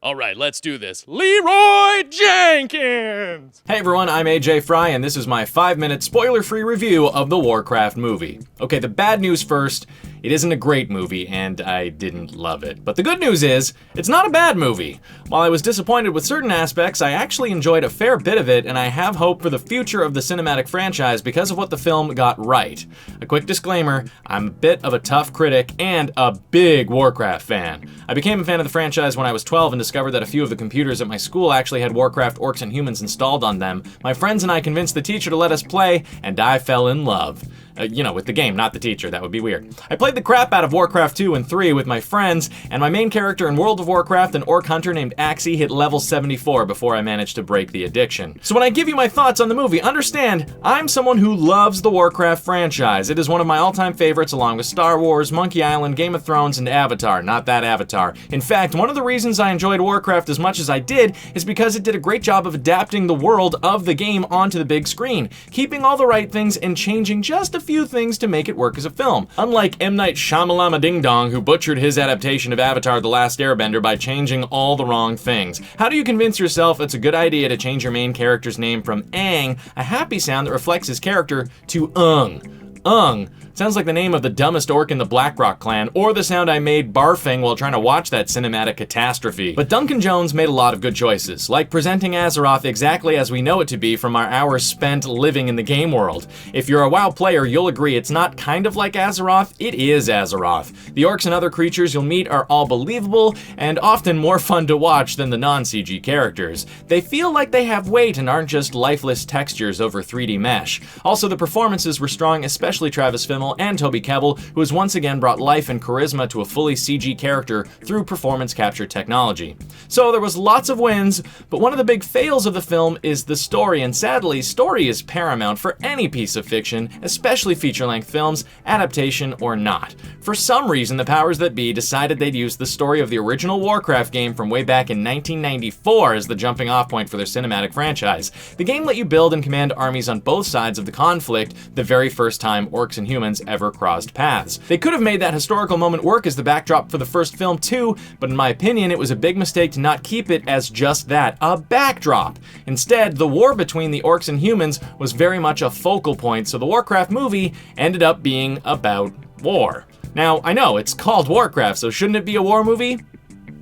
All right, let's do this. Leroy Jenkins! Hey everyone, I'm AJ Fry, and this is my 5-minute spoiler-free review of the Warcraft movie. Okay, the bad news first. It isn't a great movie, and I didn't love it. But the good news is, it's not a bad movie. While I was disappointed with certain aspects, I actually enjoyed a fair bit of it, and I have hope for the future of the cinematic franchise because of what the film got right. A quick disclaimer, I'm a bit of a tough critic and a big Warcraft fan. I became a fan of the franchise when I was 12 and discovered that a few of the computers at my school actually had Warcraft Orcs and Humans installed on them. My friends and I convinced the teacher to let us play, and I fell in love. With the game, not the teacher. That would be weird. I played the crap out of Warcraft 2 and 3 with my friends, and my main character in World of Warcraft, an orc hunter named Axii, hit level 74 before I managed to break the addiction. So when I give you my thoughts on the movie, understand, I'm someone who loves the Warcraft franchise. It is one of my all-time favorites along with Star Wars, Monkey Island, Game of Thrones, and Avatar. Not that Avatar. In fact, one of the reasons I enjoyed Warcraft as much as I did is because it did a great job of adapting the world of the game onto the big screen, keeping all the right things and changing just a few things to make it work as a film. Unlike M. Night Shyamalama Ding Dong, who butchered his adaptation of Avatar: The Last Airbender by changing all the wrong things. How do you convince yourself it's a good idea to change your main character's name from Aang, a happy sound that reflects his character, to Ung? Ung sounds like the name of the dumbest orc in the Blackrock clan, or the sound I made barfing while trying to watch that cinematic catastrophe. But Duncan Jones made a lot of good choices, like presenting Azeroth exactly as we know it to be from our hours spent living in the game world. If you're a WoW player, you'll agree it's not kind of like Azeroth, it is Azeroth. The orcs and other creatures you'll meet are all believable, and often more fun to watch than the non-CG characters. They feel like they have weight and aren't just lifeless textures over 3D mesh. Also, the performances were strong, especially Travis Fimmel and Toby Kebbell, who has once again brought life and charisma to a fully CG character through performance capture technology. So there was lots of wins, but one of the big fails of the film is the story, and sadly, story is paramount for any piece of fiction, especially feature-length films, adaptation or not. For some reason, the powers that be decided they'd use the story of the original Warcraft game from way back in 1994 as the jumping-off point for their cinematic franchise. The game let you build and command armies on both sides of the conflict the very first time orcs and humans ever crossed paths. They could have made that historical moment work as the backdrop for the first film too, but in my opinion, it was a big mistake to not keep it as just that, a backdrop. Instead, the war between the orcs and humans was very much a focal point, so the Warcraft movie ended up being about war. Now, I know, it's called Warcraft, so shouldn't it be a war movie?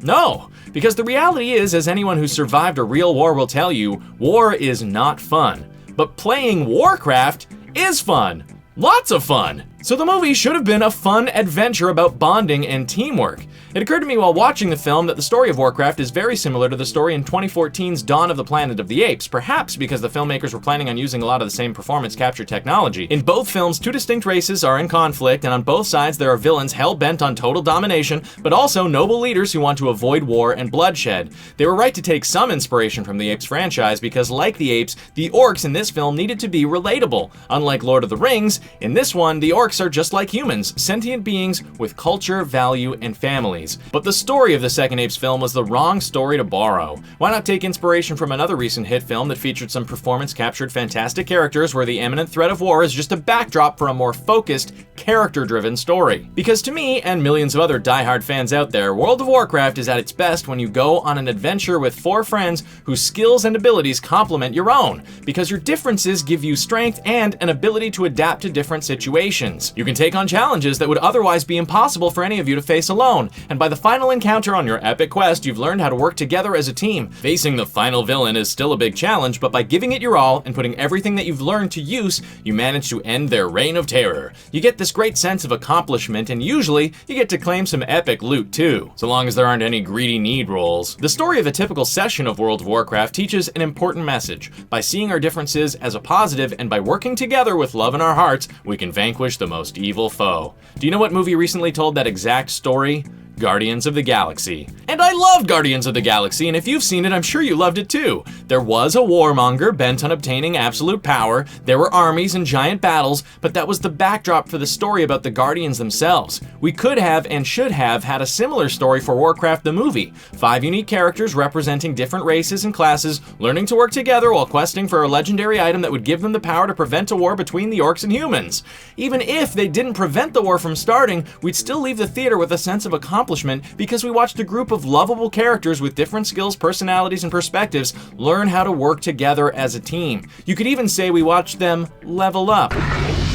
No, because the reality is, as anyone who survived a real war will tell you, war is not fun. But playing Warcraft is fun. Lots of fun! So the movie should have been a fun adventure about bonding and teamwork. It occurred to me while watching the film that the story of Warcraft is very similar to the story in 2014's Dawn of the Planet of the Apes, perhaps because the filmmakers were planning on using a lot of the same performance capture technology. In both films, two distinct races are in conflict, and on both sides there are villains hell-bent on total domination, but also noble leaders who want to avoid war and bloodshed. They were right to take some inspiration from the Apes franchise because, like the apes, the orcs in this film needed to be relatable. Unlike Lord of the Rings, in this one, the orcs are just like humans, sentient beings with culture, value, and families. But the story of the second Apes film was the wrong story to borrow. Why not take inspiration from another recent hit film that featured some performance-captured fantastic characters where the imminent threat of war is just a backdrop for a more focused, character-driven story? Because to me, and millions of other diehard fans out there, World of Warcraft is at its best when you go on an adventure with 4 friends whose skills and abilities complement your own, because your differences give you strength and an ability to adapt to different situations. You can take on challenges that would otherwise be impossible for any of you to face alone, and by the final encounter on your epic quest, you've learned how to work together as a team. Facing the final villain is still a big challenge, but by giving it your all and putting everything that you've learned to use, you manage to end their reign of terror. You get this great sense of accomplishment, and usually, you get to claim some epic loot too, so long as there aren't any greedy need rolls. The story of a typical session of World of Warcraft teaches an important message. By seeing our differences as a positive and by working together with love in our hearts, we can vanquish the most evil foe. Do you know what movie recently told that exact story? Guardians of the Galaxy. And I love Guardians of the Galaxy, and if you've seen it, I'm sure you loved it too. There was a warmonger bent on obtaining absolute power, there were armies and giant battles, but that was the backdrop for the story about the Guardians themselves. We could have and should have had a similar story for Warcraft the movie. 5 unique characters representing different races and classes, learning to work together while questing for a legendary item that would give them the power to prevent a war between the orcs and humans. Even if they didn't prevent the war from starting, we'd still leave the theater with a sense of accomplishment accomplishment because we watched a group of lovable characters with different skills, personalities, and perspectives learn how to work together as a team. You could even say we watched them level up.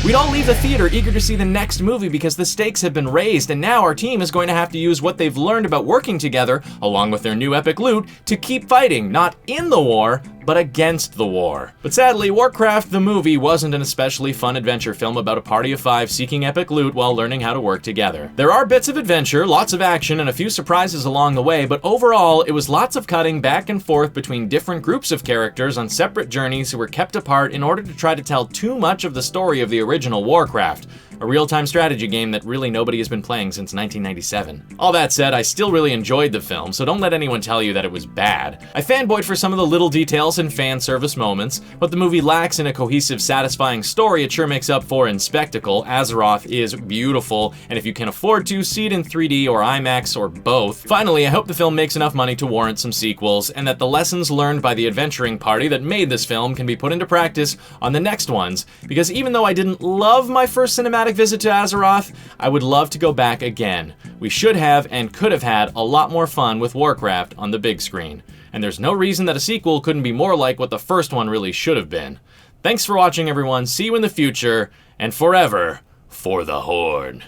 We'd all leave the theater eager to see the next movie because the stakes have been raised, and now our team is going to have to use what they've learned about working together, along with their new epic loot, to keep fighting, not in the war, but against the war. But sadly, Warcraft the movie wasn't an especially fun adventure film about a party of 5 seeking epic loot while learning how to work together. There are bits of adventure, lots of action, and a few surprises along the way, but overall, it was lots of cutting back and forth between different groups of characters on separate journeys who were kept apart in order to try to tell too much of the story of the original Warcraft, a real-time strategy game that really nobody has been playing since 1997. All that said, I still really enjoyed the film, so don't let anyone tell you that it was bad. I fanboyed for some of the little details and fan service moments. What the movie lacks in a cohesive, satisfying story, it sure makes up for in spectacle. Azeroth is beautiful, and if you can afford to, see it in 3D or IMAX or both. Finally, I hope the film makes enough money to warrant some sequels, and that the lessons learned by the adventuring party that made this film can be put into practice on the next ones, because even though I didn't love my first cinematic visit to Azeroth, I would love to go back again. We should have and could have had a lot more fun with Warcraft on the big screen, and there's no reason that a sequel couldn't be more like what the first one really should have been. Thanks for watching, everyone. See you in the future, and forever, for the Horde.